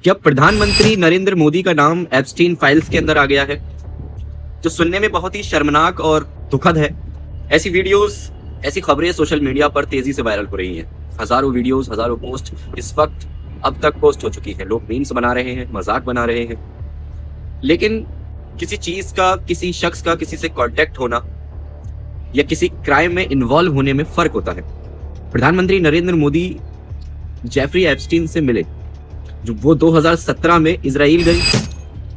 क्या प्रधानमंत्री नरेंद्र मोदी का नाम एप्स्टीन फाइल्स के अंदर आ गया है, जो सुनने में बहुत ही शर्मनाक और दुखद है। ऐसी वीडियोस, ऐसी खबरें सोशल मीडिया पर तेजी से वायरल हो रही हैं। हजारों वीडियोस, हजारों पोस्ट इस वक्त अब तक पोस्ट हो चुकी है। लोग मीम्स बना रहे हैं, मजाक बना रहे हैं, लेकिन किसी चीज का, किसी शख्स का किसी से कांटेक्ट होना या किसी क्राइम में इन्वॉल्व होने में फर्क होता है। प्रधानमंत्री नरेंद्र मोदी जेफरी एप्स्टीन से मिले, जो वो 2017 में इजराइल गए,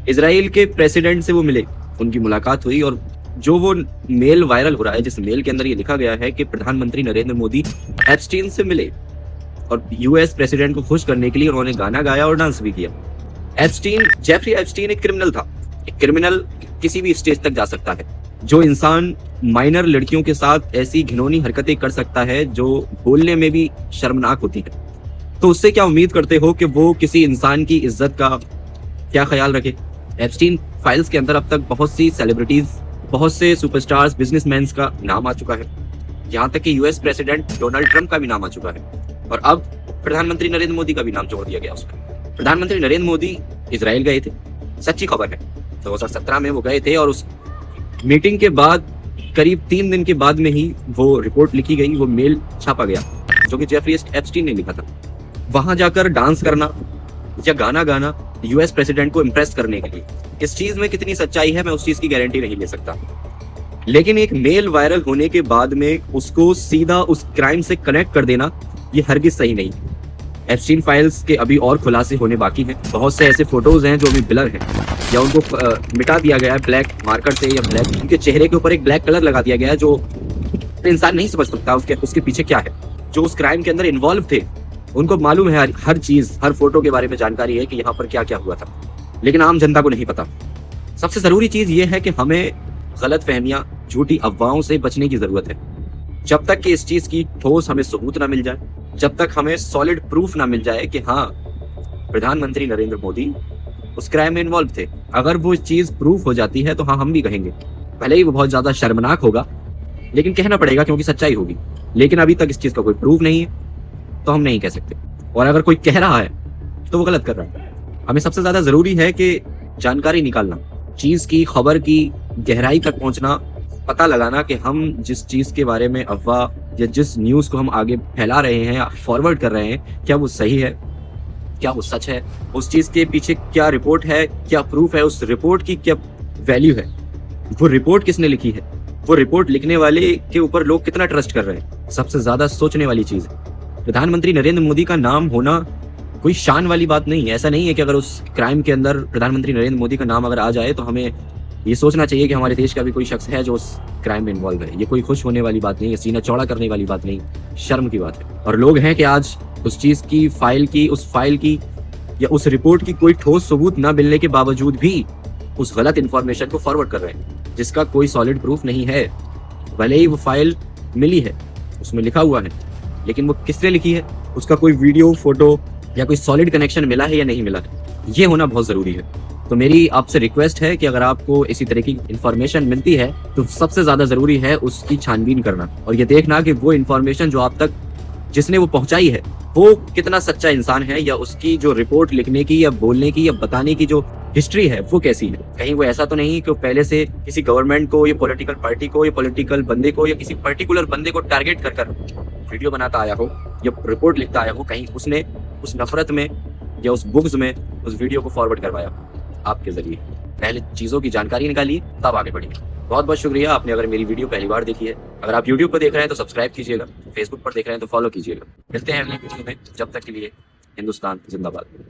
इजराइल के प्रेसिडेंट से वो मिले, उनकी मुलाकात हुई और जो वो मेल वायरल हो रहा है, जिस मेल के अंदर ये लिखा गया है कि प्रधानमंत्री नरेंद्र मोदी एप्स्टीन से मिले और यूएस प्रेसिडेंट को खुश करने के लिए उन्होंने गाना गाया और डांस भी किया। जेफरी एप्स्टीन एक क्रिमिनल था। एक क्रिमिनल किसी भी स्टेज तक जा सकता है। जो इंसान माइनर लड़कियों के साथ ऐसी घिनौनी हरकतें कर सकता है जो बोलने में भी शर्मनाक होती है, तो उससे क्या उम्मीद करते हो कि वो किसी इंसान की इज्जत का क्या ख्याल रखे। एप्स्टीन फाइल्स के अंदर अब तक बहुत सी सेलिब्रिटीज, बहुत से सुपरस्टार्स, बिजनेसमैन का नाम आ चुका है। यहाँ तक कि यूएस प्रेसिडेंट डोनाल्ड ट्रंप का भी नाम आ चुका है और अब प्रधानमंत्री नरेंद्र मोदी का भी नाम जोड़ दिया गया उसमें। प्रधानमंत्री नरेंद्र मोदी इजराइल गए थे, सच्ची खबर है। 2017 में वो गए थे और उस मीटिंग के बाद करीब 3 दिन के बाद में ही वो रिपोर्ट लिखी गई, वो मेल छापा गया जो कि जेफरी एप्स्टीन ने लिखा था। वहां जाकर डांस करना या गाना गाना यूएस प्रेसिडेंट को इम्प्रेस करने के लिए, इस चीज में कितनी सच्चाई है मैं उस चीज की गारंटी नहीं ले सकता, लेकिन एक मेल वायरल होने के बाद में उसको सीधा उस क्राइम से कनेक्ट कर देना ये हरगिज सही नहीं। एप्स्टीन फाइल्स के अभी और खुलासे होने बाकी हैं। बहुत से ऐसे फोटोज हैं जो अभी ब्लर हैं या उनको मिटा दिया गया है ब्लैक मार्कर से, या ब्लैक, उनके चेहरे के ऊपर एक ब्लैक कलर लगा दिया गया है जो इंसान नहीं समझ सकता उसके पीछे क्या है। जो उस क्राइम के अंदर इन्वॉल्व थे उनको मालूम है हर चीज, हर फोटो के बारे में जानकारी है कि यहाँ पर क्या क्या हुआ था, लेकिन आम जनता को नहीं पता। सबसे जरूरी चीज ये है कि हमें गलत फहमियां, झूठी अफवाहों से बचने की जरूरत है। जब तक कि इस चीज की ठोस हमें सबूत ना मिल जाए, जब तक हमें सॉलिड प्रूफ ना मिल जाए कि हाँ प्रधानमंत्री नरेंद्र मोदी उस क्राइम में इन्वॉल्व थे, अगर वो चीज प्रूफ हो जाती है तो हाँ हम भी कहेंगे। भले ही वो बहुत ज्यादा शर्मनाक होगा, लेकिन कहना पड़ेगा क्योंकि सच्चाई होगी। लेकिन अभी तक इस चीज का कोई प्रूफ नहीं है तो हम नहीं कह सकते, और अगर कोई कह रहा है तो वो गलत कर रहा है। हमें सबसे ज्यादा जरूरी है कि जानकारी निकालना, चीज की, खबर की गहराई तक पहुंचना, पता लगाना कि हम जिस चीज के बारे में अफवाह या जिस न्यूज को हम आगे फैला रहे हैं या फॉरवर्ड कर रहे हैं, क्या वो सही है, क्या वो सच है, उस चीज के पीछे क्या रिपोर्ट है, क्या प्रूफ है, उस रिपोर्ट की क्या वैल्यू है, वो रिपोर्ट किसने लिखी है, वो रिपोर्ट लिखने वाले के ऊपर लोग कितना ट्रस्ट कर रहे हैं। सबसे ज्यादा सोचने वाली चीज है। प्रधानमंत्री नरेंद्र मोदी का नाम होना कोई शान वाली बात नहीं है। ऐसा नहीं है कि अगर उस क्राइम के अंदर प्रधानमंत्री नरेंद्र मोदी का नाम अगर आ जाए तो हमें ये सोचना चाहिए कि हमारे देश का भी कोई शख्स है जो उस क्राइम में इन्वॉल्व है। ये कोई खुश होने वाली बात नहीं है, सीना चौड़ा करने वाली बात नहीं, शर्म की बात है। और लोग हैं कि आज उस चीज की, उस फाइल की या उस रिपोर्ट की कोई ठोस सबूत न मिलने के बावजूद भी उस गलत इंफॉर्मेशन को फॉरवर्ड कर रहे हैं जिसका कोई सॉलिड प्रूफ नहीं है। भले ही वो फाइल मिली है, उसमें लिखा हुआ है, लेकिन वो किसने लिखी है, उसका कोई वीडियो, फोटो या कोई सॉलिड कनेक्शन मिला है या नहीं मिला है, ये होना बहुत जरूरी है। तो मेरी आपसे रिक्वेस्ट है कि अगर आपको इसी तरह की इंफॉर्मेशन मिलती है तो सबसे ज्यादा जरूरी है उसकी छानबीन करना और ये देखना कि वो इंफॉर्मेशन जो आप तक जिसने वो पहुंचाई है वो कितना सच्चा इंसान है, या उसकी जो रिपोर्ट लिखने की या बोलने की या बताने की जो हिस्ट्री है वो कैसी है। कहीं वो ऐसा तो नहीं कि पहले से किसी गवर्नमेंट को या पॉलिटिकल पार्टी को या पॉलिटिकल बंदे को या किसी पर्टिकुलर बंदे को टारगेट कर वीडियो बनाता आया हो या रिपोर्ट लिखता आया हो, कहीं उसने उस नफरत में या उस बुग्ज में उस वीडियो को फॉरवर्ड करवाया आपके जरिए। पहले चीजों की जानकारी निकालिए, तब आगे बढ़िए। बहुत बहुत शुक्रिया। आपने अगर मेरी वीडियो पहली बार देखी है, अगर आप यूट्यूब पर देख रहे हैं तो सब्सक्राइब कीजिएगा, फेसबुक पर देख रहे हैं तो फॉलो कीजिएगा। मिलते हैं अगली वीडियो में, जब तक के लिए हिंदुस्तान जिंदाबाद।